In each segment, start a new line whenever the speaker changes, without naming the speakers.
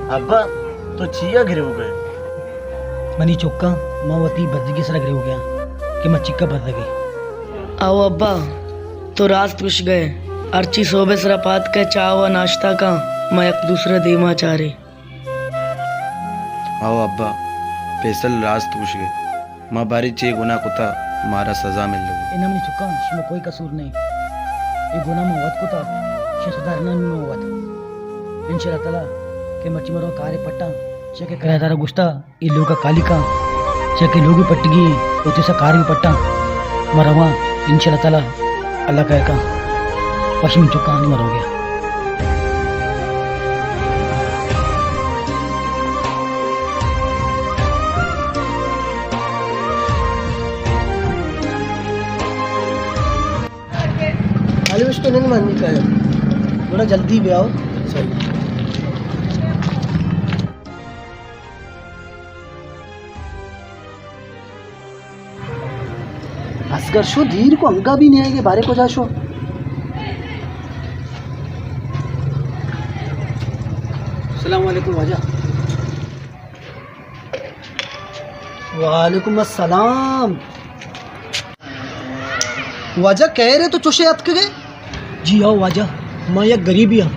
अब्बा तो चिया गिरे हो गए
मनी चौका मावती बदगी सरा गिरे हो गया कि मैं चिक्का बद गई।
आओ अब्बा तो रात पुछ गए अर्ची सोबे सरापात के चावा नाश्ता का मैं एक दूसरे दीमा चाह रही।
आओ अब्बा फैसल रास्त पूछ गए माँ बारी चे गुना कुता मारा सजा मिल लगी।
इना मनी चौका इसमें कोई कसूर नहीं, ये गुना में वत कुता शे सुधारना में वत इंशाल्लाह ताला के मची मरो कार्य पट्टा चके करादारा गुस्ता ये लोग का कालिका चके लोग भी पट्टगी उते सा कार्य पट्टा मरवा इंशाल्लाह ताला अल्लाह का पश्चिम चौका नहीं मरोगे।
आलूश तो नहीं माननी का थोड़ा जल्दी भी आओ। सही असगर शो धीर को अंगा भी नहीं आएंगे बारे को जा शो। अस्सलाम वालेकुम वाजा। वालेकुम अस्सलाम। वाजा कह रहे तो चुशे याद गए।
जी आओ वाजा मैं एक गरीबी हाँ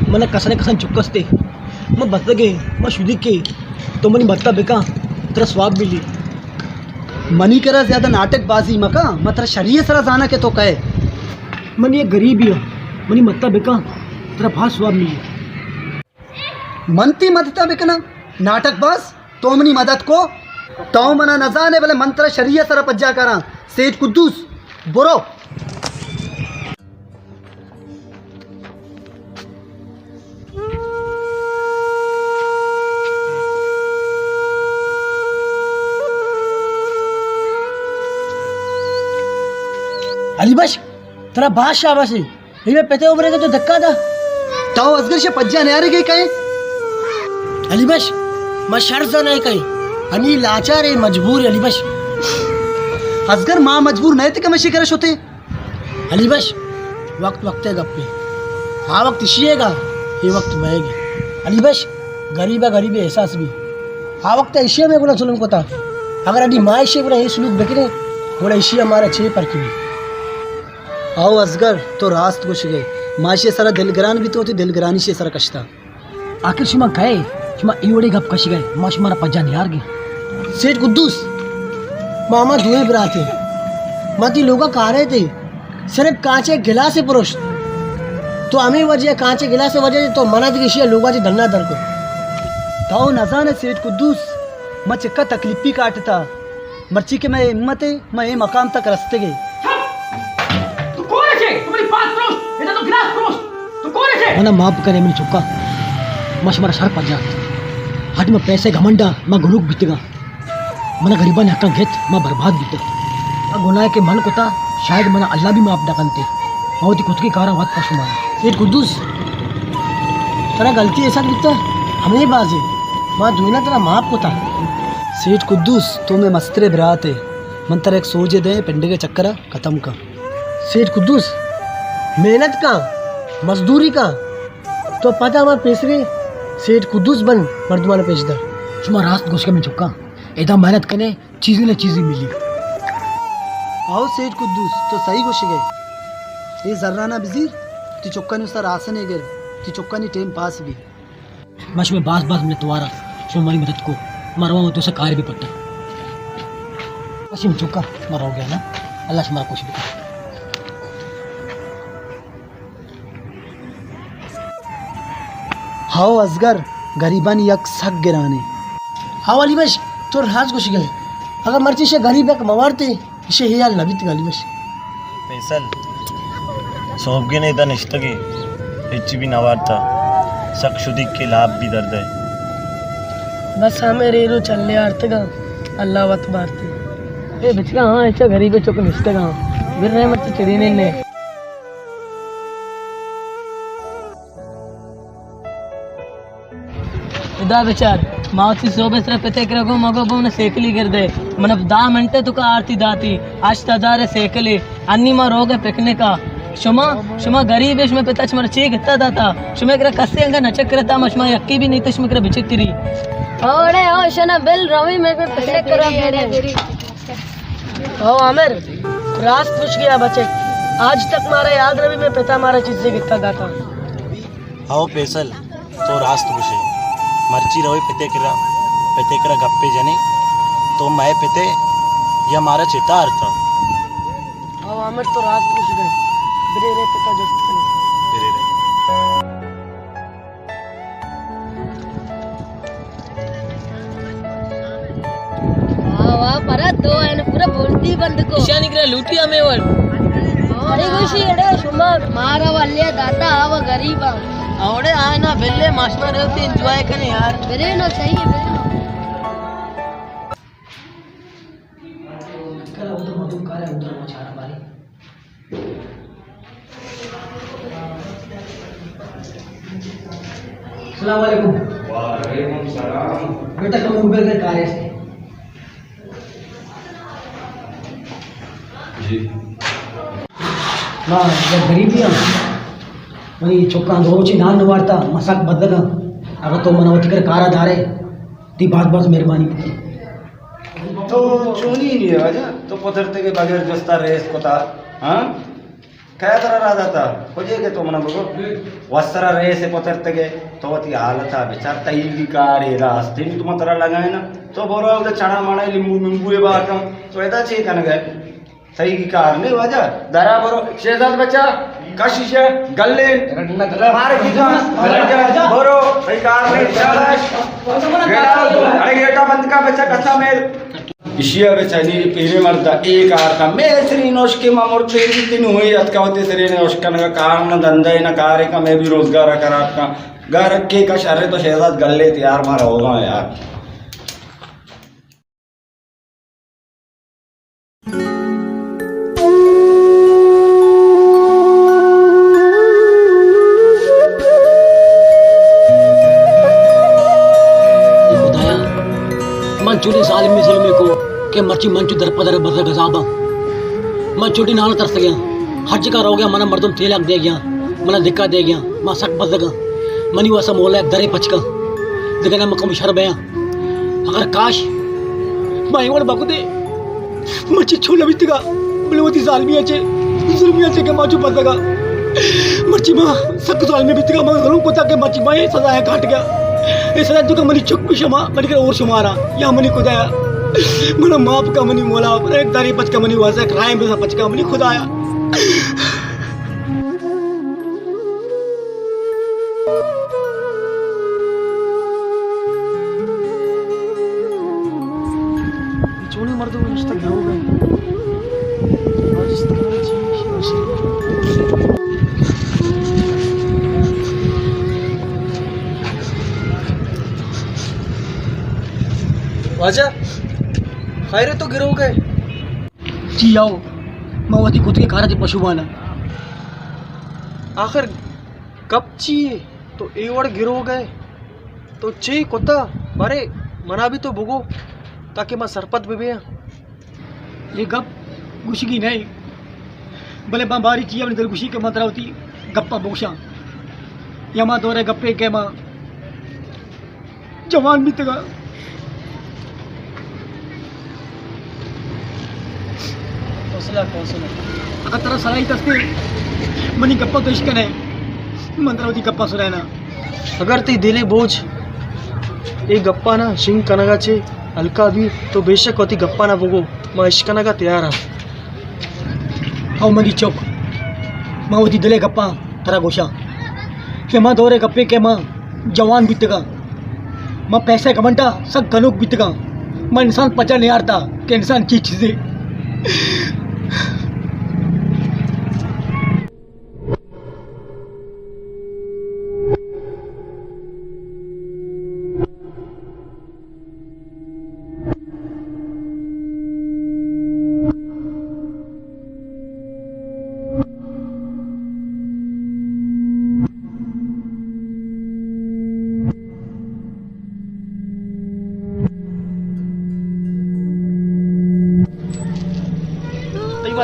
मैंने कसने कसन चुक्कसते मैं बत गए मैं शुदी के तो मनी बत्ता बेका तेरा स्वाब मिली
मनी करा ज्यादा नाटकबाजी मका मतलब शरीय सरा जाना के तो कहे
मनी एक गरीबी हाँ मनी मत्ता बेका तेरा बहुत स्वाब मिली
मनती मदता बेकना नाटकबाज तो मनी मदद को तो मना न जाने वाले मंत्र शरीय सरा पज्जा करा सेठ कुद्दूस बुरो।
अली बश तेरा बात शाबाश है ये मैं पते उमरे का तो धक्का था
तो असगर से पज्जा नहीं आ रही गई कहे
अली बश मैं शर्त नहीं कही अनी लाचार है मजबूर है अली बश
असगर माँ मजबूर नहीं थे कमशी करश होते
अली बश वक्त वक्त है गप्पे हाँ वक्त इशिएगा ये वक्त बहेगी अली बश गरीब एहसास भी हाँ वक्त इशिया में बोला जुल्म को था अगर अभी माँ इशिया बोला ये सुलूक बेकने बोला इशिया हमारा छे पर की
आओ असगर तो रास्त कुछ गए माशे सारा दिलगरान भी तो होती दिलगरानी से सारा कश्ता
आखिर शुमा गए शुमा इवड़े गप कश गए माँ शुमारा पज्जा नहीं हार गए।
सेठ कुद्दूस मामा धुएं बराते मती लोग कहा रहे थे सिर्फ कांचे गिलास से पुरुष तो हमें वजह कांचे गिलास से वजह तो मना दिशिया लोगा जी धन्ना दर को ताओ नजा ने सेठ कुद्दूस मैं चिक्का तकलीफी काटता मर्ची के मैं हिम्मत है मैं ये मकाम तक रस्ते गए।
मना माफ करे मैं चुका मश मारा सर पज्जा हट में पैसे घमंडा मैं गुरुक बीतेगा मना गरीबा ने हक्का घेत मैं बर्बाद बीता गुनाह के मन को था शायद मना अल्लाह भी माफ डकनते बहुत ही खुद की कारा वत पशु मारा। सेठ कुद्दूस तेरा गलती ऐसा बीता हमें बाज है माँ धुना तेरा माफ को था।
सेठ कुद्दूस तुम्हें मस्तरे बराते मन तर एक सोचे दे पिंड के चक्कर खत्म का।
सेठ कुद्दूस मेहनत का मजदूरी का तो पता हमारे पैसे सेठ कुद्दूस बन मर्दमाना पेशदार तुम्हारा रास्त घुस के मैं चुका इधर मेहनत करने चीज़ें ने चीज़ें मिली।
आओ सेठ कुद्दूस तो सही घुस गए ये जर्राना बिजीर ती चुक्का ने उसका रासन है गिर ती चुक्का ने टाइम पास भी
मश में बास बास में तुम्हारा सो हमारी मदद को मरवा तो उसे कार्य भी पड़ता बस में चुका मरा हो गया ना अल्लाह से हमारा कुछ भी कर।
हाओ असगर गरीबानी यक सक गिराने
हाँ वाली बश तो राज घुस गए अगर मर्ची से गरीब एक मवारते इसे ही यार लबित गाली बश
फैसल सोबगे ने इधर निश्तगे हिच भी नवारता शक शुदी के लाभ भी दर्द है
बस हमें रेलो चलने आर्तगा अल्लाह वत बारते ए बचगा हाँ ऐसा गरीब चौक निश्तगा गिर रहे मत चिड़ीने ने इदा बेचार मावती सोबे सर पते करगो मगो बोने सेकली गिर दे मन 10 मिनट तो का आरती दाती आज तदारे सेकली अन्नी मा रोगे पेकने का शुमा शुमा गरीब है शुमा पिता शुमा चेक इतना दाता शुमा करा कसे अंगा नचक करता शुमा यक्की भी नहीं तो शुमा करा बिचक करी
ओड़े ओ शना बिल रवि में कर पहले करा मेरे
ओ आमिर रात पूछ गया बच्चे आज तक मारा याद रवि में पिता मारा चीज से कितना दाता
आओ फैसल तो रास्त पूछे मर्ची रवि पिते करा गप्पे जने तो मैं पिते या मारा चिता अर्थ
ओ आमिर तो रात पूछ गए बिरे रे पिता दोस्त
तेरे रे
वाह वाह परत दो एने पूरा बोलती बंद को
ईशा निकला लूटिया में वर
अरे खुशी अरे शुमा मारा वाले दाता आव गरीब
औड़े आए ना बेले माशमा रहते एंजॉय करें यार
बिरे नो सही है बिरे नो
कल उधर मधु का है उधर वो छाना बारी अस्सलाम वालेकुम। वालेकुम सलाम। बेटा तुम उबर के कार्य से
जी
ना जब गरीबी वही चौका रोची नान नवारता मसाक बदलगा अगर तो मनवती कर कारा धारे ती बात बस मेहरबानी
तो चोनी नहीं है वजह तो पथरते के बगैर जस्ता रेस कोता हाँ क्या तरह रहा था खोजे के तो मना बगो वस्त्रा रेस पथरते के तो वती हालत है बेचार तैल की कार ये रास्ते में तुम तरह लगाए ना तो बोलो उधर चना माना लिंबू मिंबू ये बात तो ऐसा चाहिए कन गए सही की कार नहीं वजह दरा बोलो शेजाद बच्चा कशिश गल्ले मार की का बोलो सही कार नहीं अरे गेटा बंद का बच्चा कच्चा मेल इशिया बेचारी पीरे मरता एक आर का मैं श्री नोश के मामूर तेरी दिन हुई अतकावती श्री ने उसका ना काम न धंधा न कार्य का मैं भी रोजगार कर आपका घर के का शर्रे तो शेजाद गल्ले तैयार मारा होगा यार
मंचूरी सालिम में सलमे को के मर्ची मंचू दर पदर बदर गजाबा मैं छोटी नाल तरस गया हज का रो गया मना मर्दम तेलक दे गया मना दिक्का दे गया मा सक बदगा मनी वसा मोला दरे पचका दिगना मकम शर बया अगर काश माई वर बकुदे मर्ची छोला बितगा बलवती सालमिया चे जुल्मिया चे के माचू बदगा मर्ची मा सक सालमी बितगा मा गलू को तक के मर्ची मा ये सजा है काट गया इस रात का मनी चुक शमा मनी का और शुमारा या मनी खुदाया मना माप का मनी मोला एक दारी पच का मनी वासा क्राइम में पच का मनी खुदाया
चोनी मर्दों में रिश्ता क्या हो गए आज इस तरह
वाजा खैर तो गिरो गए
जी आओ मवती खुद के खारा थी पशुबाना
आखिर कब चाहिए तो एवड़ गिरो गए तो चे कोता बारे मना भी तो भुगो ताकि मैं सरपत भी भैया
ये गप गुशी की नहीं भले माँ बारी चाहिए अपनी दिल गुशी के मात्रा होती गप्पा बोशा या माँ दौरे गप्पे के माँ जवान भी तगा अगर तेरा सलाई तस्ते मनी गप्पा तो इश्क है मंत्रावती गप्पा सुनाना
अगर ती दिले बोझ एक गप्पा ना शिंग कनगा चे हल्का भी तो बेशक होती गप्पा ना भोगो मैं इश्कना का तैयार हूँ
हाँ मनी चौक माँ होती दिले गप्पा तेरा गोशा के माँ दौरे गप्पे के माँ जवान बीतगा माँ पैसे कमंटा सब गनुक बीतगा माँ इंसान पचा नहीं हारता कि इंसान की चीज़ें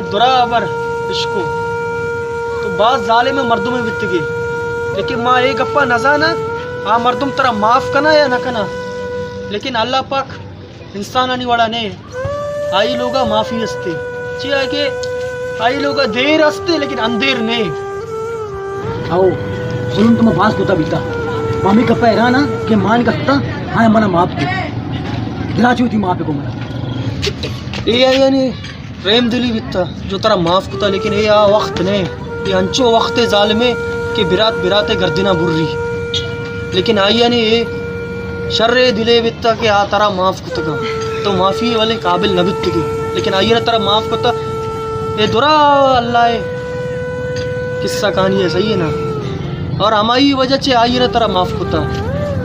बराबर इसको
बात जालिम मर्दों में बित गई, लेकिन माँ एक गप्पा न जाना हाँ मर्दुम तेरा माफ करना या न करना, लेकिन अल्लाह पाक इंसान आने वाला ने आई लोग माफी हंसते ची है कि आई लोग देर हंसते लेकिन अंधेर ने
आओ सुन तुम बास कोता बीता मामी का पैरा ना कि मान का सत्ता हाँ मना माफ के दिला थी माँ पे को मना
ये यानी प्रेम दिली बिता जो तेरा माफ कुता, लेकिन ये आ वक्त ने ये अंचो वक्त जालिमे कि बिरात बिराते गर्दिना बुर्री, लेकिन आई यानी ये शर्रे दिले बिता कि आ तेरा माफ कुतगा तो माफ़ी वाले काबिल न बित गई, लेकिन आइए ना तेरा माफ कुता ये दुरा अल्लाह है किस्सा कहानी है सही है ना, और हमारी वजह से आई ना तेरा माफ कुता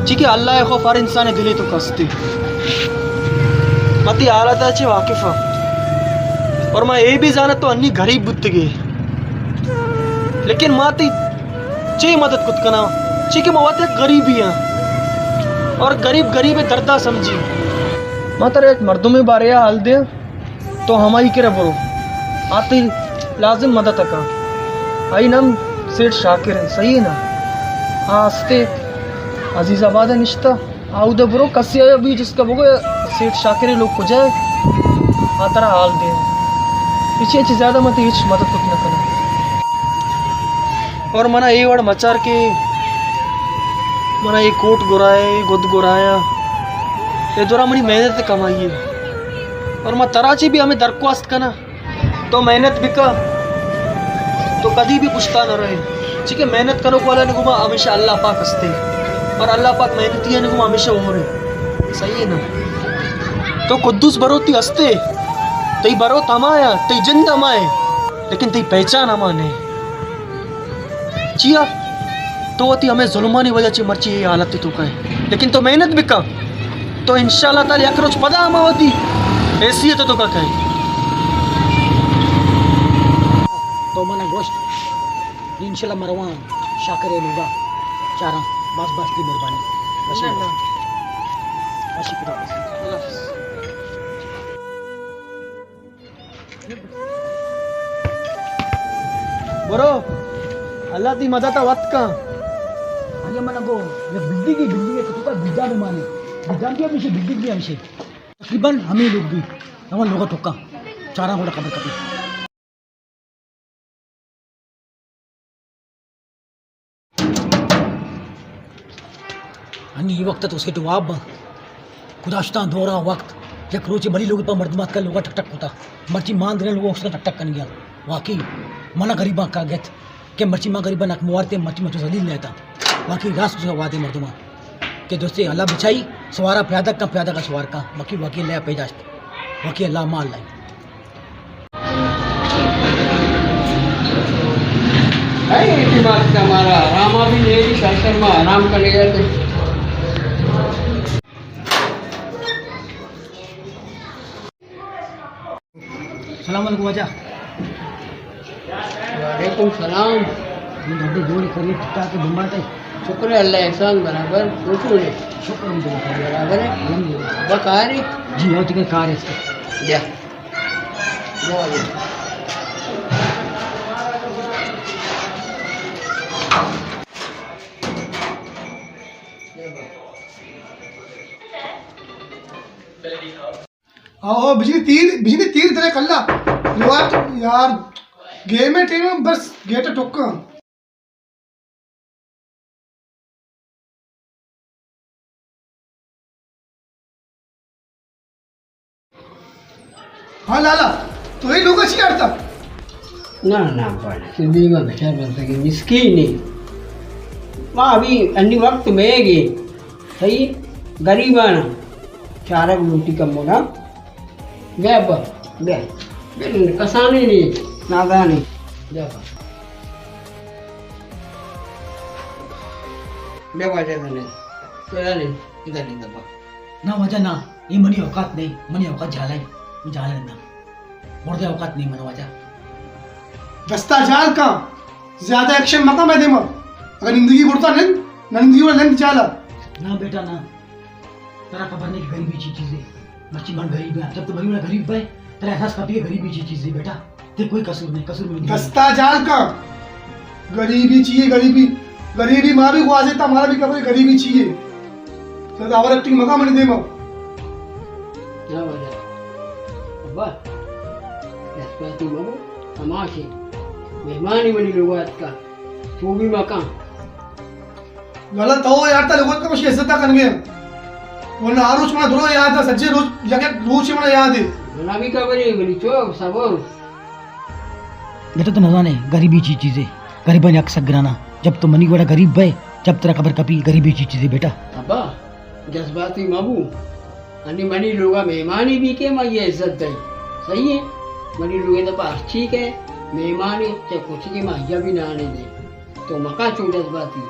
ठीक है अल्लाह खौफ हर इंसान दिले तो कसती मती हालत अच्छे वाकिफ़ा, और मैं ये भी जाना तो अन्नी गरीब बुत गए, लेकिन माती चे मदद कुत करना ची कि मवाते गरीब ही हैं और गरीब गरीब दर्दा समझी मातर एक मर्दों में बारे हाल दे तो हमारी के बरो आती लाजिम मदद का आई नाम सेठ शाकिर है सही है ना आस्ते अजीज़ाबाद निश्ता आउद बरो कसिया भी जिसका बोगो सेठ शाकिर लोग को जाए आतरा हाल दे पीछे ज़्यादा मत हिच मदद कुछ न करना, और मना ये वड़ मचार के मना ये कोट गुराए गुद गुराया ये दौरा मेरी मेहनत कमाई है, और मैं तराची भी हमें दरख्वास्त करना तो मेहनत भी का तो कभी भी पूछता न रहे ठीक है, मेहनत करो वाला ने घुमा हमेशा अल्लाह पाक हंसते और अल्लाह पाक मेहनती ने घुमा हमेशा हो रहे सही है ना, तो कुद्दूस बरोती हंसते तई बरो तमाया तई जिंद अमाए लेकिन तई पहचान अमाने चिया तो अति हमें जुल्मानी वजह से मर्ची ये हालत तो कहे, लेकिन तो मेहनत भी का तो इंशाल्लाह ताला यकरोज पदा अमावती हैसियत तो का कहे
तो मना गोश्त इंशाल्लाह मरवा शाकर लूंगा चारा बस बस की मेहरबानी बस
बरो अल्लाह ती मदद वत का
अरे मना को ये बिल्डिंग है तो का बिजा में माने बिजा की हमेशा बिल्डिंग भी हमेशा तकरीबन हमें लोग भी हम लोग ठोका चारा बड़ा खबर कभी अन्य ये वक्त तो उसे तो आप खुदाश्ता दोरा वक्त जब रोचे बड़ी लोग पर मर्दमात का लोग ठक ठक होता मर्ची मान देने लोगों उसका ठक ठक कर गया वाकई मना गरीबा का गत के मर्ची माँ गरीबा नक मुआरते मर्ची मचो जलील लेता बाकी रास से वादे मर्दमा के दोस्ते अल्लाह बिछाई सवारा प्यादा का सवार का बाकी वाकई ले पैदाश्त वाकई अल्लाह माल लाई
बात का हमारा रामा भी नहीं शास्त्र में आराम करेगा तो
सलाम अलैकुम वजा
वालेकुम सलाम
दादी जोड़ी करिए टिका के बम्बाते
शुक्र है अल्लाह एहसान बराबर पूछो रे
शुक्र अल्हम्दुलिल्लाह
बराबर है
अल्हम्दुलिल्लाह
बकारी
जी हो तो कार है इसका
जा जा
आओ बिजली तीर तरह कल्ला यार गेम में टीम में बस गेट टोका हाँ लाला तो ये लोग अच्छी करता
ना ना पढ़ सिंधी में बैठा बनता कि मिस्कीन नहीं वहाँ अभी अन्य वक्त में गए सही गरीबाना चारक रोटी का मोड़ा गया गया कसानी नहीं नादानी इधर नहीं दबा
ना वजह ना ये मनी औकात नहीं मनी औकात झाला ना मुर्दे औकात नहीं मनो वजह
दस्ता जाल का ज्यादा एक्शन मका मैं देमा अगर जिंदगी बुढ़ता नहीं ना जिंदगी में लेंथ जाला
ना बेटा ना तेरा खबर नहीं गरीबी चीज है बच्ची मन गरीब है जब तो बड़ी बड़ा गरीब है तेरा एहसास करती है गरीबी चीज है बेटा तेरे कोई कसूर नहीं कसूर में
दस्ता जाल का गरीबी चाहिए, गरीबी गरीबी माँ भी खुआ देता, हमारा भी कभी गरीबी चाहिए तो आवर एक्टिंग मका मनी दे माँ
ना वजह अब्बा जज्बाती बाबू तमाशे मेहमानी बनी लोग आज का तू भी मकान
गलत हो यार त्या लोगों का मशी इज्जत कर गए वरना हर रोज मला दुरो याद है, सच्चे रोज जगह रोज मला याद है
मना भी खबर है बनी चो सब
बेटा तो न जाने गरीबी की चीजें, गरीबन अक्सर गिराना। जब तो मनी बड़ा गरीब भाई, जब तेरा खबर कभी गरीबी की चीजें बेटा।
अब्बा जज्बाती बाबू अनि मनी लोगा मेहमानी भी के मैं ये इज्जत दई सही है। मनी लोगे तो पास ठीक है मेहमानी चाहे कुछ की माहिया भी ना आने दे तो मका चो जज्बाती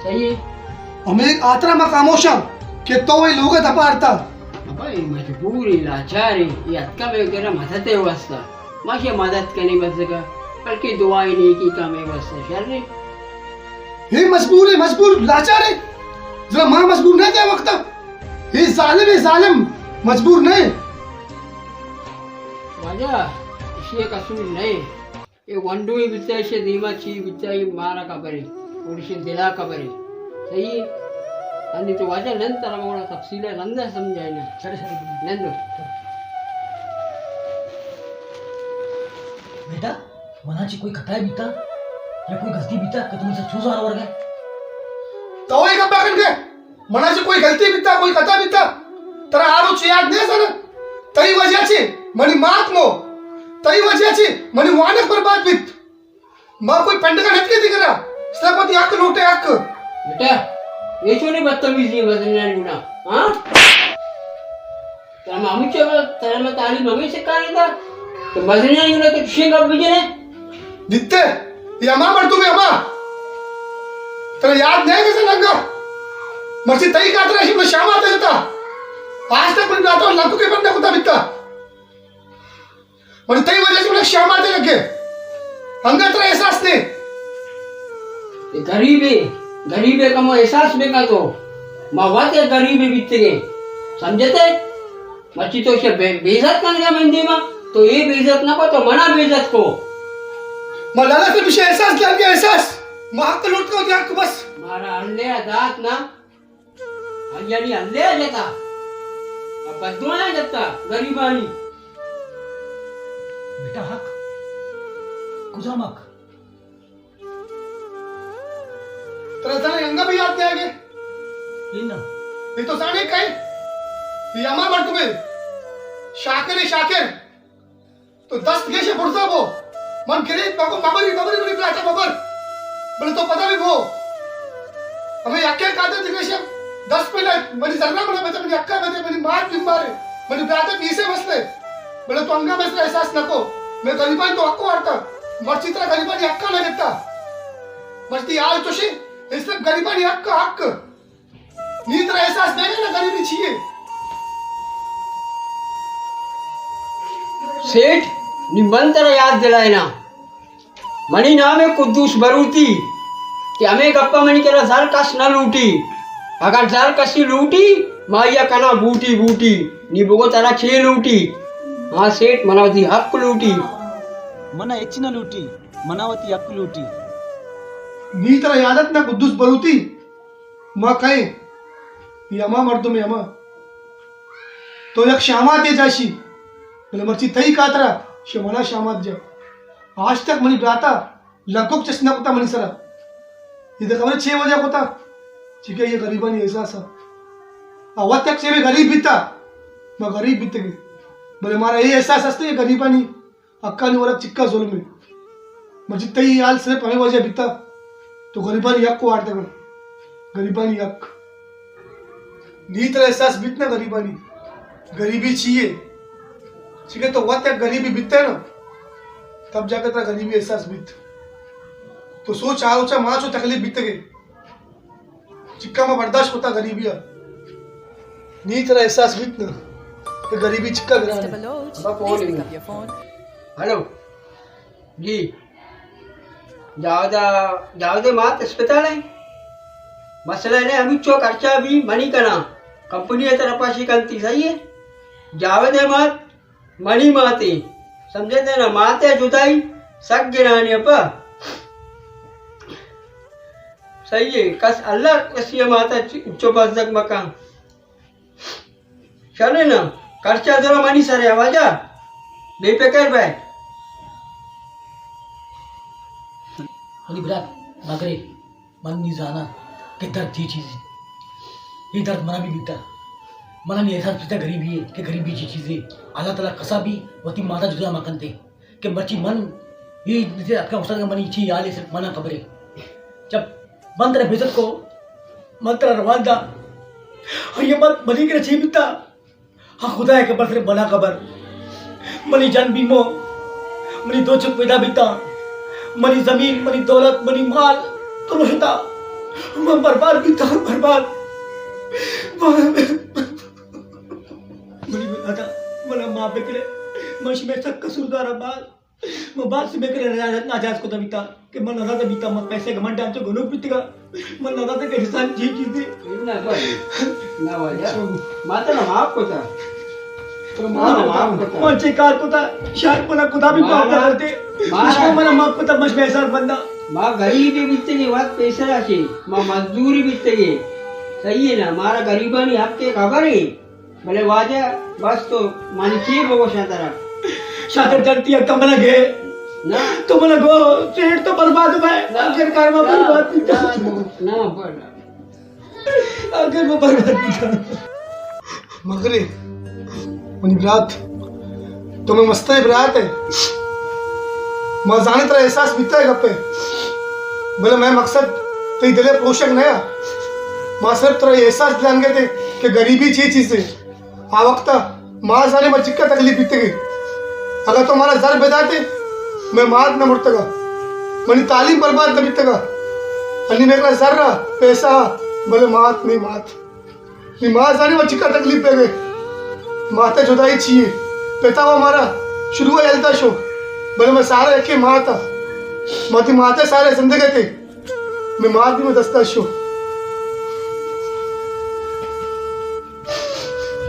सही है।
हमें आतरा मकामोशा के तो वही लोग तपारता
अब्बा ये मजबूरी लाचारी ये अटका में तेरा मदद है वास्ता माशे मदद करने बस का बल्कि दुआएं नहीं की काम है वास्ता शर रे
ये मजबूर लाचार है जरा माँ मजबूर नहीं था वक्त ये जालिम मजबूर नहीं
वाजा इसे कसूर नहीं ये वंडू ही बिता इसे दीमा ची बिता ये मारा कबरे और इसे दिला कबरे सही है। अन्य तो वाजा नंतर मोड़ा तफसील नंदा समझाए ना सरे नंदो
बेटा मनाची कोई खताय बीता या कोई गलती बीता कि तुमसे चूजा और गए
तो वही कब बाकन के मना से कोई गलती बीता कोई कथा बीता तेरा आरो ची याद नहीं सर तई वजह छे मनी मात मो तई वजह छे मनी वानक बर्बाद बीत मां कोई पंड का नटके दिख रहा स्लपति आंख नोटे आंख
बेटा ये छोने बदतमीजी बदलने गुना हां तम हम चलो तेरे में ताली मम्मी से कर था तो बदलने गुना तो शेंग अब बिजने
दित्ते ये अम्मा मर तुम्हें अम्मा तेरा याद नहीं कैसे लगा मर्सी तई का तेरा शिव शाम आते था आज तक मैंने आता लंकू के बंदे कुत्ता बिता मर्सी तई वजह से मुझे शाम आते लगे अंगा तेरा एहसास नहीं
गरीबे का मो एहसास में का तो मावाते गरीबे बीतते गए समझते मच्छी तो से बेइज्जत कर गया मंदी में तो ये बेइज्जत ना को तो मना बेइज्जत को
मलाला से विषय एहसास क्या गया एहसास मां को लूट को दिया को बस
मारा अल्ले दात ना यानी अल्ले जाता अब बदुआ ना जाता गरीबानी
बेटा हक कुजामक
तेरा जाने अंगा भी याद नहीं आगे
इन
ये तो साने कहीं ये अम्मा मर तुम्हें शाकिर तो 10 गेशे पुरसा वो मन करे बाबू बाबरी बड़ी प्लाटा बाबर बोले तो पता भी वो हमें अक्के काटे दिगेशे 10 मिनट मनी जरना बोले बता मनी अक्का बते मनी मार बिंबारे मनी प्लाटा पीसे बसले बोले तो अंगा बसले एहसास नको मैं गरीबान तो हक्को वारता मर्ची तरह गरीबानी हक्का ना देता मर्ची आल तोशी इसलिए गरीबानी हक्क नी तरह एहसास नहीं ना गरीबी चाहिए
सेठ निबंतर याद दिलाए ना मनी नाम है कुद्दूस बरूती कि हमें गप्पा मनी के जर कस न लूटी अगर जर कसी लूटी माया कना बूटी नी बोगो तारा छे लूटी हाँ सेठ मनावती हक लूटी
मना ಹೆಚ್ಚಿನ लूटी मनावती हक लूटी
नी तरह यादत ना कुद्दूस बरूती मां कहे यमा मर्दो में यमा तो एक श्यामा दे जाशी बोले मर्ची तई कातरा शमना श्यामात जा आज तक मनी ब्राता लगभग चश्ना कोता मनी सरा ये तो कमरे 6 बजे कोता ठीक है ये गरीबानी एहसास है अवत तक से भी गरीब बीता मैं गरीब बीते गए बोले हमारा ये एहसास हस्ते ये गरीबानी अक्का ने वाला चिक्का जुल्म में मर्ची तई हाल सिर्फ हमें वजह बीता तो गरीबानी हक को आड़ते गए गरीबानी हक नी तरह एहसास बीतना गरीबी चाहिए ठीक है तो वक्त गरीबी बीतते ना तब जाकर तेरा गरीबी एहसास बीत तो सोच आलोचा माँ जो तकलीफ बीत गई चिक्का में बर्दाश्त होता गरीबी नी तरह एहसास बीत ना कि गरीबी चिक्का गिरा
हेलो जी जाओ दे मात अस्पताल है मसला है अभी चो खर्चा भी मनी करना कंपनी है तरफ पाशी करती सही है जावे दे मात मनी माते समझे थे ना माते जुदाई सक गिराने पर सही है कस अल्लाह कसी माता चोपास जग मकान चले ना खर्चा जरा मानी सरे आवाजा बेफिक्र भाई
अली बिरात मगरे मन नहीं जाना कि दर्द थी चीज़ ये दर्द मना भी बीता मना नहीं एहसास पीता गरीबी है कि गरीबी की चीज़ें अल्लाह ताला कसा भी वती माता जुदा मकन थे कि बच्ची मन ये जैसे आपका उस्ताद का मन इच्छी याद है सिर्फ मना खबरें जब बंद रहे बेजत को मत रवानदा और ये मत बनी के रची बीता हाँ खुदा है कबर सिर्फ बना खबर मनी जान बीमो मनी दो चुप पैदा बीता मनी जमीन मनी दौलत मनी माल तो रुशता मैं बर्बाद भी था बर्बाद मनी आता मना माँ बेकरे मश में सब कसूरदार बात मैं बात से बेकरे नाजायज को तबीता कि मन नज़र से बीता मत पैसे घमंड डाल तो गुनो पीतेगा मन नज़र से इंसान जी चीज़ें
ना भाई ना वाजा माता ना माफ को था तो माफ को था
मन चिकार को था शायद मना खुदा भी माफ करते मुझको मना माफ को था मश में एहसास बंदा
माँ गरीबी बीतते के बाद पैसा राशि माँ मजदूरी बीतते के सही है ना हमारा गरीबानी आपके खबर है भले वाजा बस तो मानी चाहिए वो शातारा
शातिर जनती है कमला गए
ना
तो मना गो पेट तो बर्बाद हुआ है आखिर कार में बर्बाद भी था
ना बड़ा
आखिर में बर्बाद भी था
मगरे मुनी बिरात तुम्हें मस्त है बिरात है मैं जाने तेरा एहसास बीता है गप्पे बोले मैं मकसद तेरी दिले पोषक नया माँ सिर्फ तेरा एहसास जान गए थे कि गरीबी चीज है आ वक्त माँ जाने में चिक्का तकलीफ बीते गई अगर तुम्हारा जर बेदाते मैं मात न मुड़तगा मनी तालीम बर्बाद न बीतेगा अन्नी मेरा जर्रा पैसा बोले मात नहीं मात नहीं माँ जाने में चिक्का तकलीफ पे गए माता जुदाई चाहिए पिता वो हमारा शुरू हुआ एल्दा शो बोले मैं सारे के माँ था माती माते सारे जिंदगी थे मैं माँ भी मैं दस्ता शो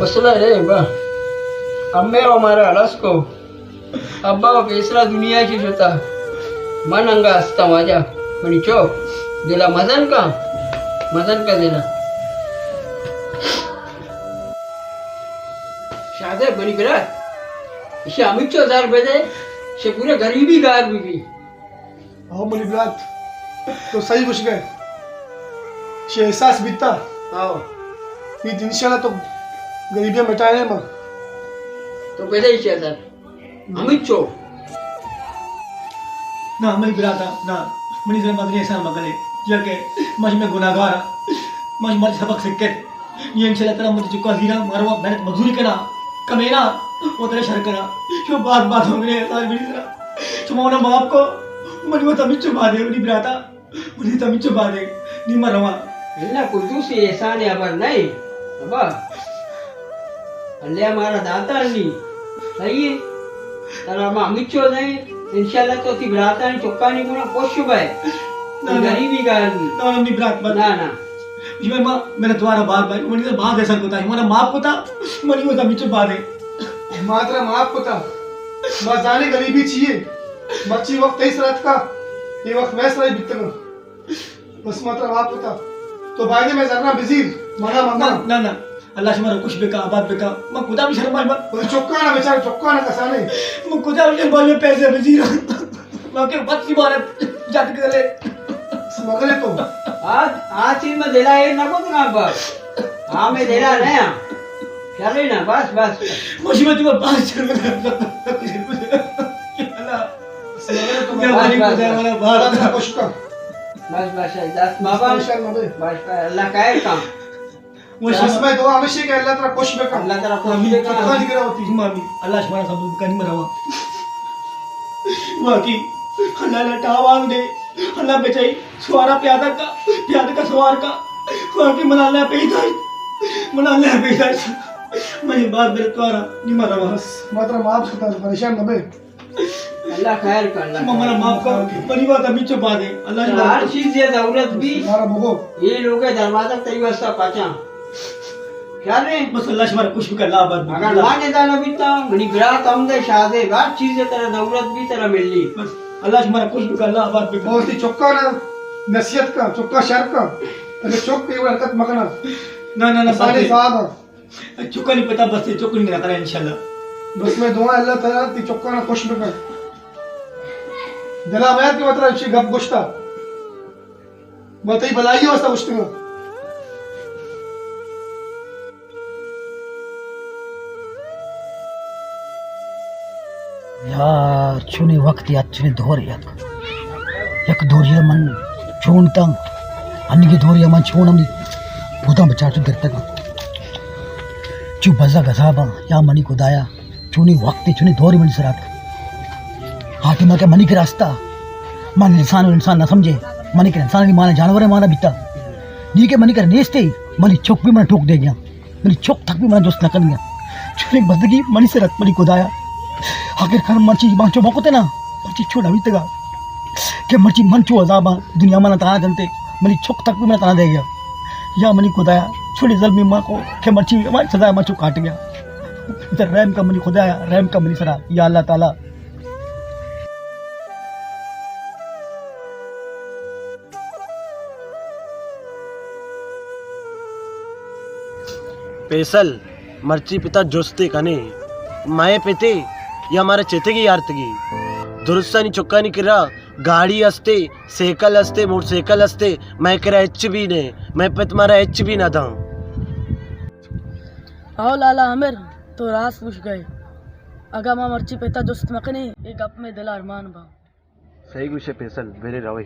मसला है बा अम्मे हमारा अलस को अब्बा पेसरा दुनिया की होता मन अंगा हस्ता वाजा मनी चो दिला मदन का दिला शादे बनी बिरात इसे अमित 1000 दे से पूरे गरीबी गार भी
आओ मुनी बिरात तो सही कुछ गए ये एहसास बीता
आओ
ये इंशाल्लाह तो गरीबियां मिटाने माँ
तो पैदा ही चाहिए अमित चो
ना मनी बिराता ना मनी जरा मदनी एहसान मगले ये के मज में गुनाहगार मज मज सबक सिक्के ये इंशाल्लाह तेरा मुझे चुका जीरा मारवा मेहनत मजदूरी करा कमेना वो तेरे शर करा क्यों बात हो गई सारी मेरी जरा चुमाना बाप को मनी वो तभी चुमा दे मनी बिराता मनी तभी चुमा दे नी मरवा
ना कुछ दूसरी एहसान है अबर नहीं अब्बा अल्लाह हमारा दाता नहीं सही है तारा मां मिचो नहीं इंशाल्लाह तो ती बिराता ने चुक्का नहीं गुना पोष है गरीबी गारगी
ना मनी बिरात
ना ना
ये मां मेरा द्वारा बार बार मनी से बात ऐसा होता है हमारा माफ होता मनी वो तभी चुमा दे
मात्रा माफ को था माँ जाने गरीबी चाहिए बच्ची वक्त 23 रात का ये वक्त मैं सराय बीतेगा बस मात्रा माफ को था तो भाई ने मैं जरना बिजीर मना मंगा
ना ना अल्लाह से मारा कुछ बेका आबाद बेका मैं खुदा भी शर्मा मत
चौका ना बेचारा चौका ना कसाने
मैं खुदा भी बोल में पैसे बिजी रहा मैं के बच्ची मारे जात के ले
मगले तो
आज चीज में देला है ना को ना अब्बा हां मैं देला नहीं चले ना बस
मुसीबत में बात चल रहा क्या मालिक खुदा वाला बात
कुछ का
बस दस बाबा बस अल्लाह का काम
मैं दो हमेशा के अल्लाह तेरा खुश बेका
अल्लाह तेरा खुश
आमीन
बेका।
चुका दिख रहा होती
मामी अल्लाह से मारा सब का नहीं मरावा वाकी अल्लाह ने टावांग दे अल्लाह बेचाई सवारा प्यादा का सवार का वाकी मना ले पैसा मैं बात मेरे द्वारा नहीं मरावा
बस मात्रा माफ होता परेशान न बे
अल्लाह खैर कर अल्लाह
मम्मा माफ कर बड़ी बात अभी चुपा दे अल्लाह
तो हर चीज ये दौलत भी
हमारा बगो
ये लोग के दरवाजा तेरी वास्ता पाचा क्या रे
बस अल्लाह से मारा कुछ भी कर ला बात
अगर माने दाना बीता मनी बिरात हमदे शादे हर चीज तेरा दौलत भी तेरा मिलनी
बस अल्लाह से मारा कुछ भी कर ला बात
बहुत ही चौका ना नसीहत का चुक्का शर्क का अरे चुक पे वो हरकत मकना
ना ना ना
सारे
बाकी
साहब
चुका नहीं पता बस ये चुक नहीं रखा है इंशाल्लाह
बस मैं दुआ अल्लाह ताला ती चुक्का ना खुश में कर दिला मैं की मतलब अच्छी गप गुश्ता बताई भलाई वास्ता गुश्ता
यार चुने वक्त याद चुने धोर याद यक धोरिया मन छोन तंग अन्य की धोरिया मन छोन हम बुदा बचा चु दर तक चु बजा गजाबा या मनी को दाया चुने वक्त चुने धोरी मन सरात हाथी में के मनी के रास्ता मन इंसान न समझे मनी के इंसान की माना जानवर है माना बीता नी के मनी कर नेस्ते मनी चौक भी मन ठोक दे गया मनी चौक तक भी मन दोस्त न कर गया चुने बदगी मनी से रत मनी को दाया आखिरकार मर्ची बांचो मकोते ना मर्ची छोड़ा भी तगा के मर्ची मन चो अजाबा दुनिया में तना जनते मनी छोक तक भी मैं तना दे गया या मनी खुदाया छोड़ी जल में माँ को के मर्ची हमारी सदा मचो काट गया इधर रैम का मनी खुदाया रैम का मनी सरा या अल्लाह ताला
पेसल मर्ची पिता जोस्ते कने माए पेते या हमारा चेतेगी यारतगी दुरुस्तानी चुक्कानी किरा गाड़ी असते साइकिल असते मोटरसाइकिल असते मैं करा एच भी ने मैं पे तुम्हारा एच भी ना था
आओ लाला आमिर तो रास पूछ गए अगर माँ मर्ची पेता दोस्त मकने एक अप में दिल अरमान बा
सही कुछ है पेसल मेरे रवे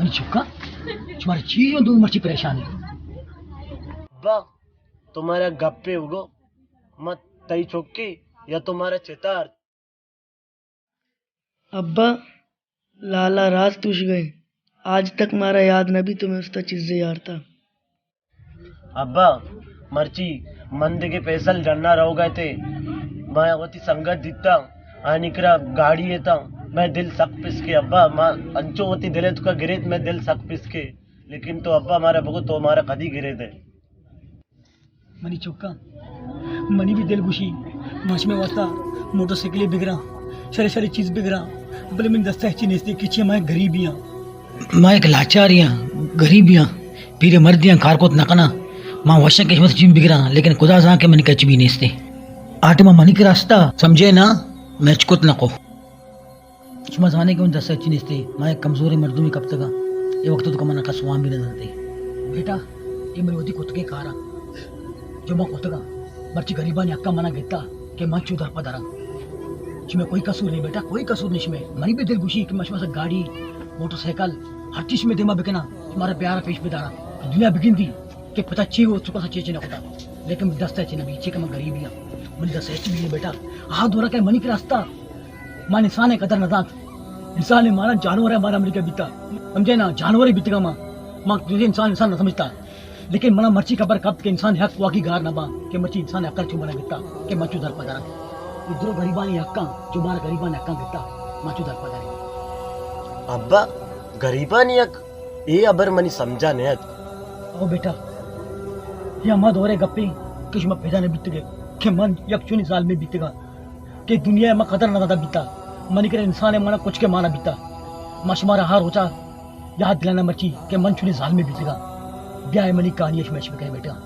मनी चुका तुम्हारी चीजों दो मर्ची परेशान है
बा तुम्हारा गप्पे उगो मत तई चौकी या तुम्हारा चेतार
अब्बा लाला राज तुझ गए आज तक मारा याद न भी तुम्हें उसका चीजें यार था
अब्बा मर्ची मंद के पैसल जन्ना रहो गए थे मैं होती संगत दिखता आनिकरा गाड़ी येता मैं दिल सक पिस के अब्बा माँ अंचो होती दिले तुका गिरे मैं दिल सक पिस के लेकिन तो अब्बा हमारा बगो तो हमारा कदी गिरे थे
मनी चुका मनी भी दिल खुशी मच में वास्ता मोटरसाइकिल बिगड़ा सारी सारी चीज बिगड़ा बोले मैंने दस्ता है चीनी किची मैं गरीबियाँ माँ एक लाचारियाँ गरीबियाँ पीरे मर्दियाँ कारकोत नकना माँ वशा के जिम बिगड़ा लेकिन खुदा जा के मनी कच भी नेस्ते आटे माँ मनी के रास्ता समझे ना मैं चुकुत न को चुमा जाने के दस्ता अच्छी नेस्ते माँ कमजोरी मर्दों में कब तक ये वक्त तो कमाना का स्वाम भी नजर दे बेटा ये मेरी होती कुत्ते कारा जो माँ कुत्तगा मर्ची गरीबा ने अक्का मना घेता के माँ चूधर पदारा इसमें कोई कसूर नहीं बेटा कोई कसूर नहीं इसमें मरी भी दिल खुशी कि मशमा से गाड़ी मोटरसाइकिल हर चीज में दिमाग बिकना तुम्हारा प्यारा पेश बिदारा दुनिया बिगिन थी कि पता ची हो चुका सा चीज ना होता लेकिन दस्ता ची नबी ची का मैं गरीब या मनी दस्ता एच भी बेटा हाथ धोरा क्या मनी के रास्ता माँ इंसान है कदर नजात इंसान है मारा जानवर है हमारा अमरीका बीता समझे ना जानवर ही बीतेगा माँ तुझे इंसान न समझता लेकिन मना मर्ची खबर कब के इंसान हक वाकी गार ना बा के मर्ची इंसान हक चु मना गिता के मचू दर पदारा इधरो गरीबानी हक्का जो मारा गरीबानी हक्का गिता मचू दर पदारा
अब्बा गरीबा नहीं हक ये अबर मनी समझा नहीं
ओ बेटा ये अम्मा दोरे गप्पे किश में पैदा नहीं बीत गए के मन यक चुनी साल में बीतेगा के दुनिया में कदर ना बीता मनी करे इंसान है मना कुछ के माना बीता मशमारा हार होचा याद दिलाना मर्ची के मन चुनी साल में बीतेगा ब्याह मनी कहानी में कहे बेटा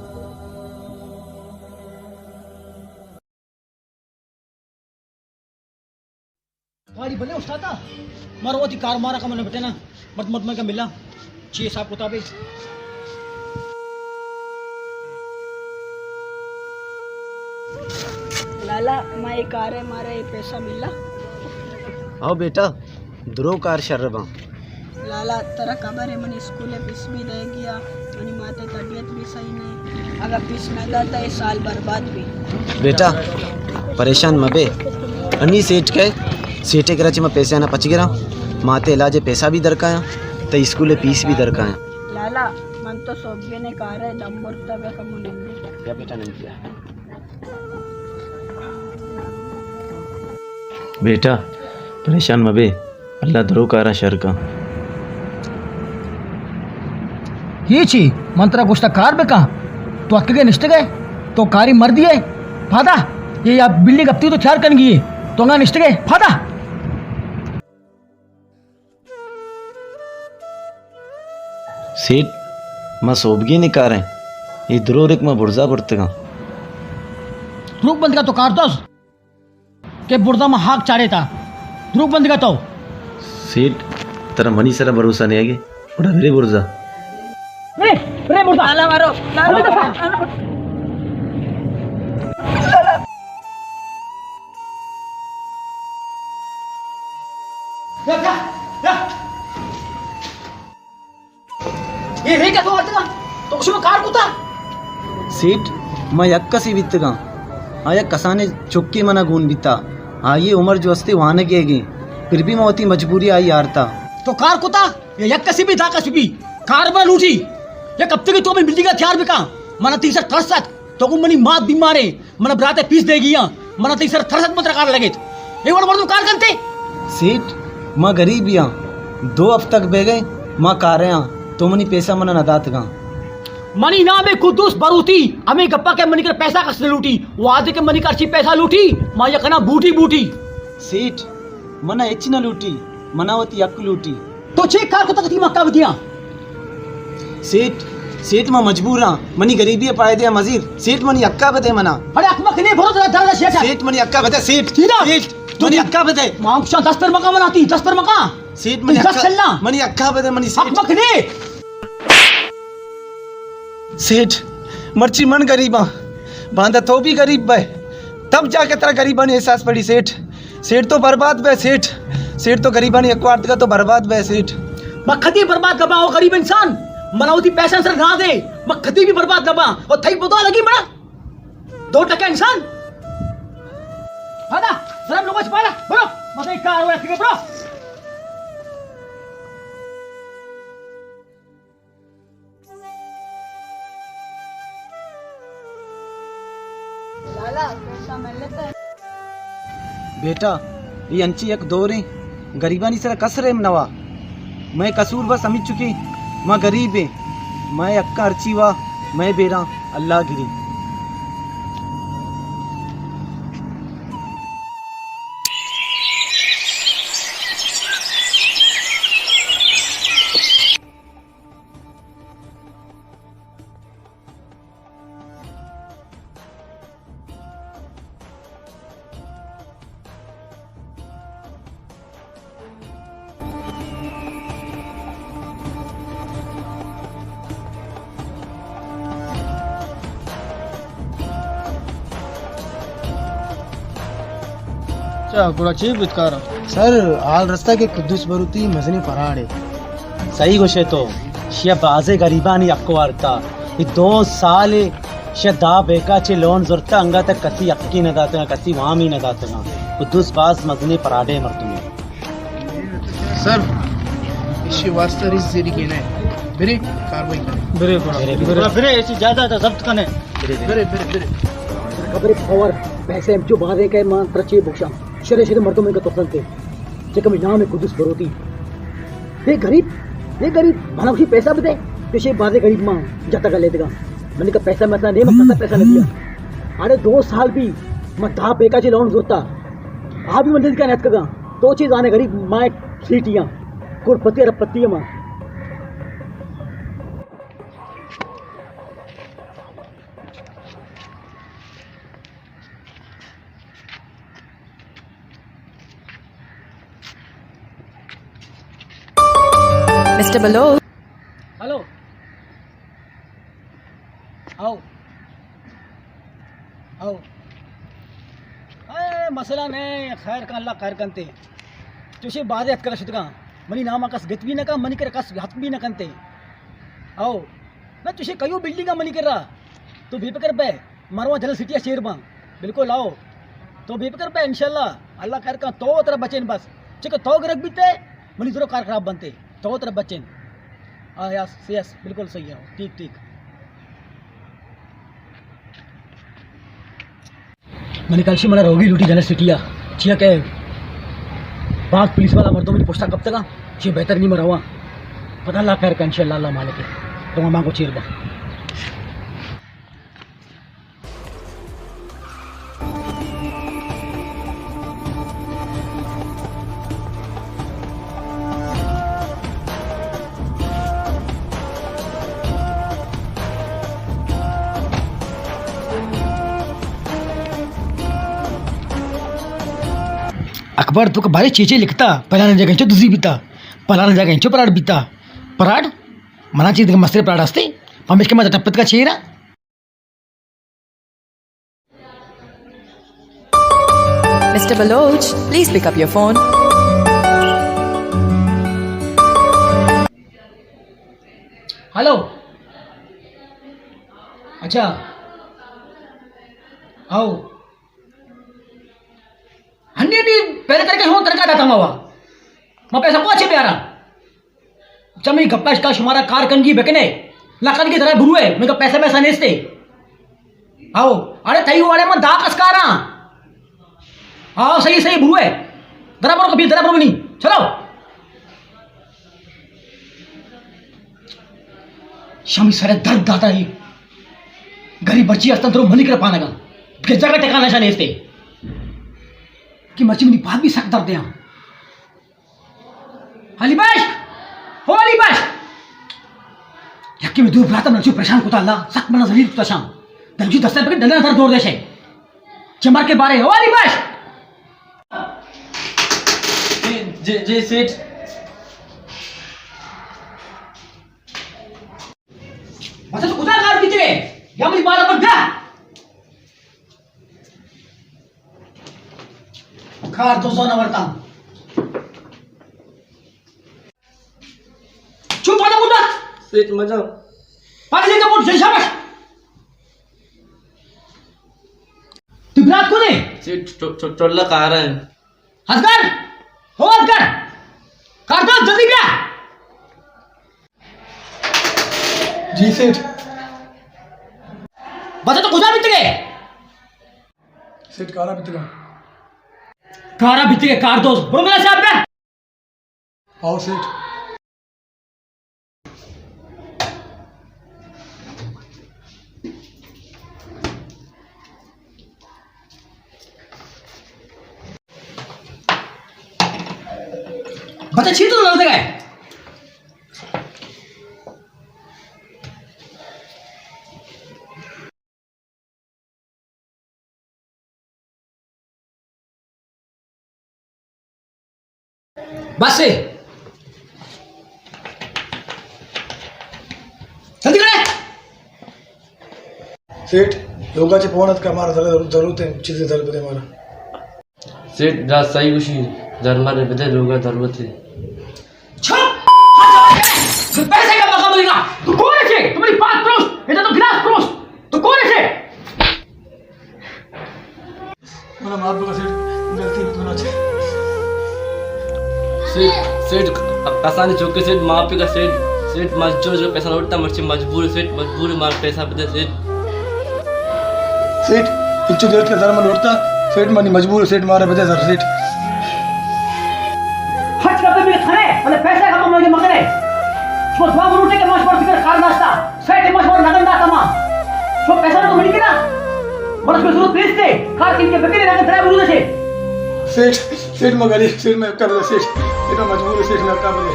गाड़ी भले उस्तादा मारो वो कार मारा का मैंने बेटे ना मत मत में का मिला 6-7 कुताबे
लाला मैं एक कार है मारा ये पैसा मिला
आओ बेटा द्रो कार शर्रबा
लाला तेरा खबर है मैंने स्कूल में फीस भी दे गया मेरी माता तबीयत भी सही नहीं अगर फीस न देता ये साल बर्बाद भी
बेटा परेशान मबे अन्नी सेठ के सेठे कराची में पैसे आना पच गिरा माते इलाजे पैसा भी दरकाया तो स्कूल फीस भी दरकाया
लाला मन तो सोबे ने कार है दम मुर्ता बे कम नहीं
क्या बेटा नहीं किया बेटा परेशान मबे अल्लाह दरो कारा शर का
ये छी मंत्रा गोष्ट कार बेका तो अक्के गए निष्ठ गए तो कारी मर दिए फादा ये या बिल्डिंग अपती तो चार कन गई तो ना निष्ठ गए फादा
सेठ मैं सोबगी नहीं कार है ये द्रोरिक में बुर्जा पड़तेगा
रुक बंद का तो कार दोस के बुर्दा में हाक चाड़े था रुक बंद का तो
सेठ तेरा मनी सारा भरोसा नहीं है बड़ा मेरे बुर्जा
रे बुर्दा
नाला मारो
ये रे क्या तो आते का तो उसमें कार कुता
सेठ मैं यक्का सी बीतगा आया कसाने चुक्की मना गुन बीता ये उम्र जो हस्ते वहां न गएगी फिर भी मैं होती मजबूरी आई यारता
तो कार कुता ये यक कसी भी था कसी भी कार में लूटी ये कब तक तो मैं बिल्डिंग का तैयार बिका मना तीसर थरसत तो को मनी मात बीमारे मना बराते पीस देगी मना तीसर थरसत मत कार लगे एक बार मर्दों कार करते
सेठ मैं गरीब या 2 हफ्ते तक बह गए मैं कार तो मनी पैसा मना नदात गा
मनी ना में कुद्दूस बरूती हमें गप्पा के मनी कर पैसा कसने लूटी वो आधे के मनी कर पैसा लूटी मां ये कहना बूटी बूटी
सेठ मना एच न लूटी मना होती यक लूटी
तो चेक कार को तक थी मक्का बदिया
सेठ मैं मजबूर हाँ मनी गरीबी पाए दिया मजीद सेठ मनी अक्का बते मना
अरे अकमा के लिए भरोसा दर्द शेठ
सेठ मनी अक्का बते सेठ
सीधा
सेठ मनी अक्का बते
मां 10 पर मका बनाती 10 पर मका
सेठ मनी
दस चलना
मनी अक्का बते मनी
अकमा के लिए
सेठ मर्ची मन गरीबा बांधा तो भी गरीब बे तब जाके तेरा गरीबा ने एहसास पड़ी सेठ तो बर्बाद बे सेठ तो गरीबा ने एक का तो बर्बाद बे सेठ
मखदी बर्बाद दबा वो गरीब इंसान मनावती पैसा सर ना दे मखदी भी बर्बाद दबा और थई पता लगी बड़ा 2% इंसान हादा जरा लोग पाला बरो मते कार हो ऐसे बरो
लाला पैसा मिल लेता है
बेटा ये अंची एक दौरे गरीबानी से कसरे नवा मैं कसूर बस समझ चुकी मैं गरीब है मैं अक्का अर्ची वा मैं बेरा अल्लाह गिरी सर आल रास्ता के कुद्दूस बरूती मजनी पराड़े
सही गोशे तो शिया बाजे गरीबानी आपको वारता ये 2 साल शिया दा बेका चे लोन जुरता अंगा तक कसी अक्की न दाते ना कसी वहां ही न दाते ना कुद्दूस बाज मजनी पराडे मर्दुमे
सर इसी वास्ते रिस जेरी के नहीं बिरे कार्रवाई करें
बिरे ऐसी ज्यादा था जब्त कने
बिरे
खबरे पावर पैसे जो बाजे के मान प्रचे बुक्षा शरे मर्दों में का तोसन थे जेकम नाम है कुद्दूस बरूती ये गरीब भला उसी पैसा भी दे पेशे बाजे गरीब मां जता का लेतेगा मैंने का पैसा मैं नहीं मैं पैसा नहीं दिया अरे 2 साल भी मैं धा बेका चे लोन जोता आ भी मंदिर का नेत कगा तो चीज आने गरीब मां सीटियां कुरपति और पत्तियां मां
Mr. Baloch.
हेलो आओ अरे मसला नहीं खैर का अल्लाह खैर कंते तुझे बाद याद कर शुद्ध मनी नामा कस गत भी न का मनी कर कस हक भी न कंते आओ ना तुझे कयो बिल्डिंग का मनी कर रहा तो भी कर पे मरवा जल सिटिया शेर बा बिल्कुल आओ तो भी कर पे इंशाल्लाह अल्लाह खैर का तो तरह बचेन बस ठीक तो गरक बीते मनी जरूर कार खराब बनते तो तरह बचेन यस बिल्कुल सही है ठीक मैंने कल से मना रोगी लूटी जनरल सिटिया चिया के बात पुलिस वाला मर्दों में पूछता कब तक ये बेहतर नहीं मरा हुआ पता ला खैर का इंशाल्लाह अल्लाह मालिक है तो मामा को चीर बा अकबर तुका भारी चेचे लिखता पलाना जगांचो दुसरी बिता पलाना जगांचो पराड बिता पराड मनाची मस्ते पराड असते पमेश के माझा टप्पत का चेहरा
Mr. Baloch, please pick up your phone.
Hello अच्छा आओ हन्नी पहले करके हो तरका था मावा मैं पैसा को अच्छे प्यारा जमी गप्पा इसका शुमारा कार कन की बकने लखन की तरह बुरुए मैं का पैसा पैसा नेस्ते आओ अरे तई वाले मन दा कसकारा आओ सही सही बुरुए दराबर कभी दराबर नहीं चलो शामी सारे दर्द दाता ही गरीब बच्ची असता तो मनी कर पाना का जगह टेकाना शाने नेस्ते कि मर्ची में बात भी सक दर्द है अलीबाश हो अलीबाश यक्की में दूर भराता नरचू परेशान कोता अल्लाह सक मना जलील कोता शाम दंजी दस्ते पे डंडा दर्द दौड़ देशे चमर के बारे हो अलीबाश
जी सेठ
मतलब तो कुछ कार पीछे या मेरी बात पर क्या कार तो सोना वरता चुप पड़ा मुद्दा
सेठ मजा
पागल का बोल जय शाबाश तू रात को ने
सेठ चोल्ला कार है
हसकर हो हसकर कार तो जल्दी क्या
जी सेठ
बता तो कुछ बीत गए
सेठ कारा बितगा
कारा बीत गए कार दोस्त बोलो मेरा साहब पे
आओ सेठ
बता छी तो लड़ गए बस से जल्दी करे
सेठ योगाचे पोहण्यात का मारा जरूरत आहे चिजे झालं बदे मारा
सेठ रात सही खुशी धर्माने बदे लोग जरूरत है
चुप पैसे का मौका मिलेगा तू कौन है तुम्हारी बात परोस इधर तो गिलास परोस तू कौन है
मला माफ बघा सेठ गलती कोणाची
सेठ कसानी चौके सेठ माफी का सेठ जो पैसा लौटता मर्ची मजबूर सेठ मार पैसा बदे
सेठ इच्छू देर के धर्म लौटता सेठ मनी मजबूर सेठ मारे बदे सर सेठ
हट करते मेरे खाने मतलब पैसे का कमाने के मगने वो दुआ गुरुटे के माश पर फिकर कार नाश्ता सेठ माश पर नगन दाता मां वो पैसा तो मिल गया बस में जरूरत प्लीज थे कार किन के बकरे नगन ड्राइवर गुरु से
सेठ मगली सेठ में का बदे सेठ इतना मजबूर सेठ में का बदे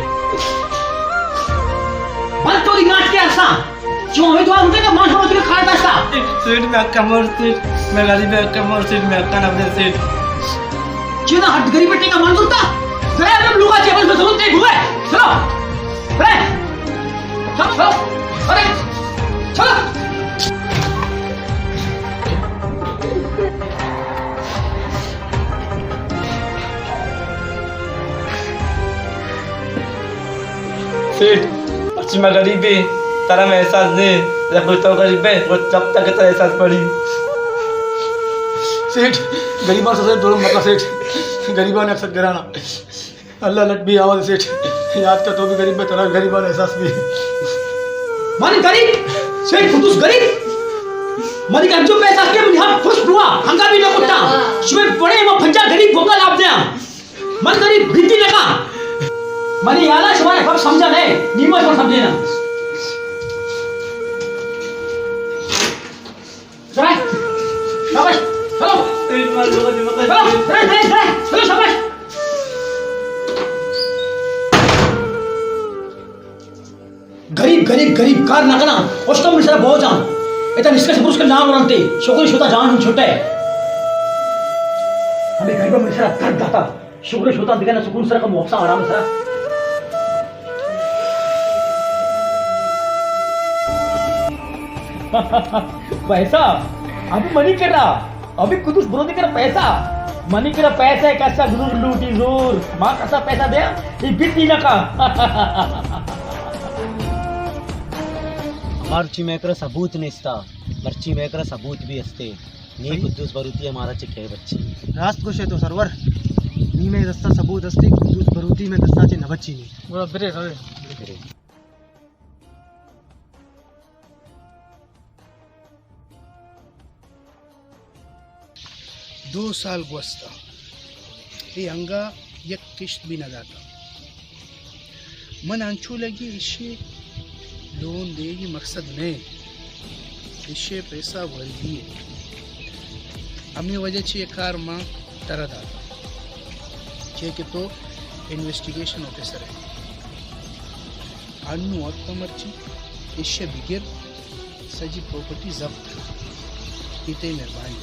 बल तो दिनाट के अरसा जो हमें दुआ गुरुटे के माश पर फिकर कार नाश्ता
सेठ में कमर सेठ मैं गरीब है कमर सेठ में अक्का ना बदे सेठ
चीना हट गरीब बेटे का मंजूर था ड्राइवर जब लोग आचे बस में जरूरत नहीं हुए चलो चलो अरे चलो
सेठ अच्छी मैं गरीब है तारा में एहसास दे जब कोई तो गरीब है वो जब तक तो एहसास पड़ी
सेठ गरीबा से सेठ दोनों मतलब सेठ गरीबा ने अक्सर गिराना अल्लाह लट भी आवाज सेठ याद का तो भी गरीब में तरह गरीबा ने एहसास भी
मानी गरीब सेठ खुदुस गरीब मानी का जो पैसा के हम खुश हुआ हंगा भी न कुत्ता शुभ बड़े वो पंजा गरीब भोगा लाभ दे मन गरीब भीती लगा मानी याला शुमारे कब समझा नहीं नीमत को समझे ना गरीब गरीब गरीब कार नाकना अष्टम मिश्रा बहुत जान इतना निष्कर्ष पुरुष के नाम रंते शोकरी शोता जान हम छोटे हमें गरीब मिश्रा दर्द दाता शोकरी शोता दिखाना सुकून सर का मुआवजा आराम सर पैसा अभी मनी कर रहा अभी कुछ विरोधी कर पैसा मनी कर पैसा कैसा गुरूर लूटी जोर माँ कैसा पैसा दे ये बिट्टी ना का
मर्ची मेकर सबूत नेस्ता मर्ची मेकर सबूत भी असते नी कुद्दूस बरुती हमारा चिके बच्ची
रास्त कुछ है तो सरवर नी में दस्ता सबूत असते कुद्दूस बरुती में दस्ता चे नबच्ची नी बोला बिरे रवे
2 साल गुस्ता ये अंगा एक किश्त भी न जाता मन अंचू लगी इसे लोन देगी मकसद नहीं इसे पैसा भर दिए अमी वजह से कार माँ तरह दाता चे कि तो इन्वेस्टिगेशन ऑफिसर है अन्नू और मर्ची इसे बिगिर सजी प्रॉपर्टी जब्त इतने मेहरबानी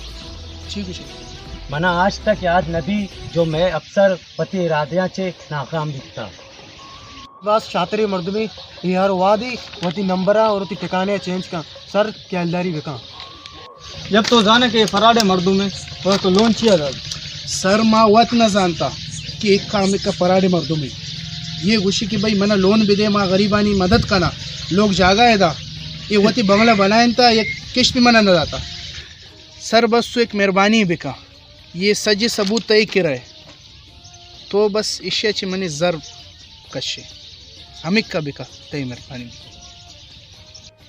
ठीक है
मना आज तक याद नबी जो मैं अक्सर पति राधिया चे नाकाम दिखता
बस शातरी मर्द में यार वादी वती नंबरा और वती ठिकाने चेंज का सर कैलदारी बेका जब तो जाने के फराडे मर्दों में वह तो लोन चिया था
सर माँ वत न जानता कि एक काम का फराडे मर्दों में ये गुशी की भाई मना लोन भी दे माँ गरीबानी मदद करना लोग जागा है दा ये वती बंगला बनाए था ये किश्त भी मना न जाता सर बस तो एक मेहरबानी बिका ये सजी सबूत तय कर रहे तो बस इश्या ची मनी जर कशे हमिक का बिका तय मेहरबानी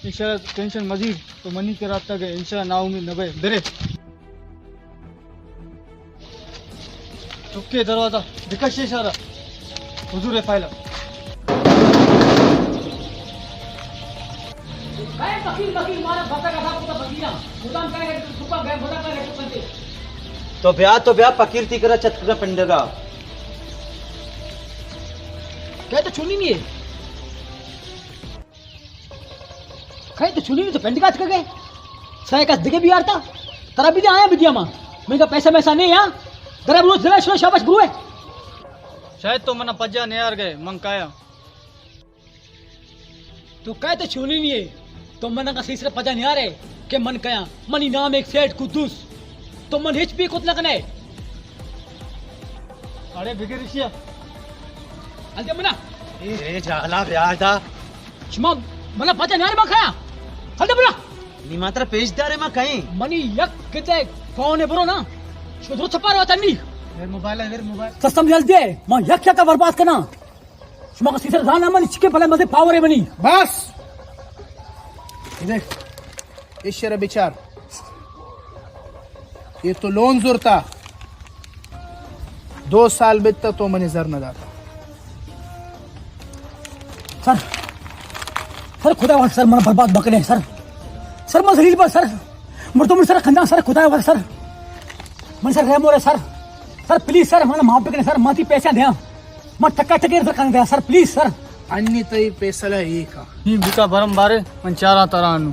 इंशाल्लाह टेंशन मजीद तो मनी के रात तक इंशाल्लाह ना उम्मीद नबे बेरे चुपके दरवाजा बिका से इशारा हुजूर है फाइल
तो ब्याह पकीर्ती करा चतरा पंडगा
क्या तो चुनी नहीं है कहीं तो चुनी नहीं तो पेंट काट कर गए साय का दिखे भी यार था तेरा भी आया विद्या मां मेरे का पैसा मैसा नहीं यहाँ तेरा रोज जरा शुरू शाबाश गुरु है
शायद तो मना पज्जा नहीं यार गए मंकाया
तो कहे तो चुनी नहीं है तो मन का सीसरे पजा नहीं आ रहे के मन कया मनी नाम एक सेठ कुद्दूस तो मन हिच भी कुछ लगने
अरे बिगड़ रिशिया
अलते मना
ए जाला ब्याह था
चुमा मना पजा नहीं आ रहे मखाया अलते मना
नी मात्र पेशदार है मा कहीं
मनी यक किते कौन है ब्रो ना शुद्र छपा रहा तन्नी
मेरे मोबाइल
सस्टम जल्दी है मैं यक क्या का बर्बाद करना चुमा का सीसरे जाना मनी चिके पले मजे पावर है बनी
बस देख ईश्वर विचार ये तो लोन जुरता 2 साल बीतता तो मनी जर न जाता
सर सर खुदा वाला सर मन बर्बाद बकने सर मैं जलील पर सर मर्दों में सर खंदा सर खुदा वाला सर मन सर रहमो रे सर प्लीज सर मन माफ करने सर माती पैसे दे मैं टक्का टके sir Khan they sir please sir
अन्य तई पैसला एक
ही बिका बरम बारे मन चारा तरानु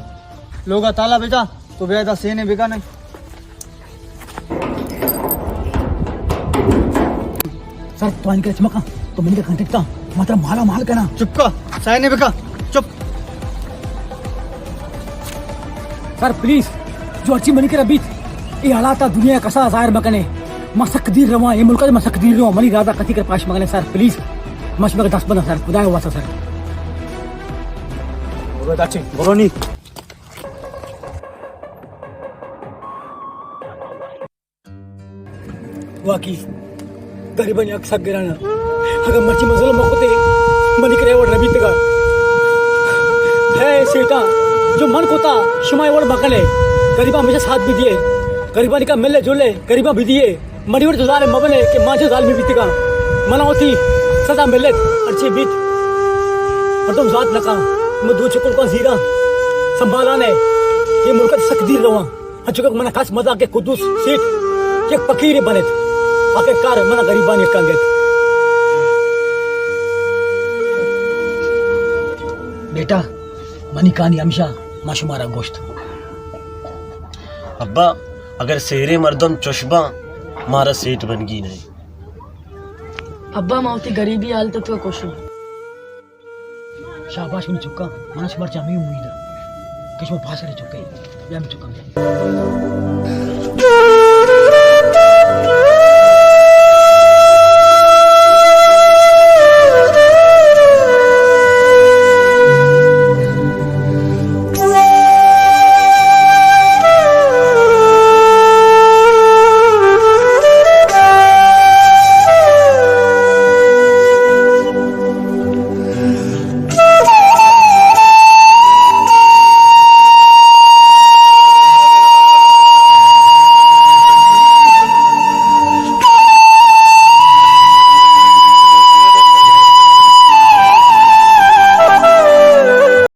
लोगा ताला बेटा तो बेदा सेने बिका नहीं
सर तो इनके चमका तो मैंने कांटेक्ट का मतलब माला माल करना
चुप का सायने बिका चुप
सर प्लीज जो अच्छी मनी के रबी ये हालात दुनिया कसा जाहिर मकने मसकदीर रवा ये मुल्क में मसकदीर रवा मनी राजा कति कर पास मगने सर प्लीज मशबक 10 बना सर खुदा हुआ सर
बहुत अच्छे बोरोनी
वाकी गरीबन अक्सर गिराना अगर मची मजल मकोते मनी करे और रबी तका है सेटा जो मन कोता शिमाय और बकले गरीबा हमेशा साथ भी दिए गरीबा का मिले जुले गरीबा भी दिए मरी और जुजारे मबले के मां जो जाल में बीतेगा मना होती सदा मिले अच्छी बीत और तुम जात लका मैं 2 चुकुल का जीरा संभाला ने ये मुल्क सकदीर रवा अचुक मना खास मजा के कुद्दूस सीट एक फकीर बनेत आखिरकार मना गरीबानी कांगेत बेटा मनी कानी हमेशा माशुमारा गोश्त
अब्बा अगर शेरे मर्दम चुशबा मारा सेठ बन गई नहीं
अब्बा मावती गरीबी हाल तो कोशो
शाबाश मुनी चुका मनस मर जामी उम्मीद किस में फास रे चुके या मैं चुका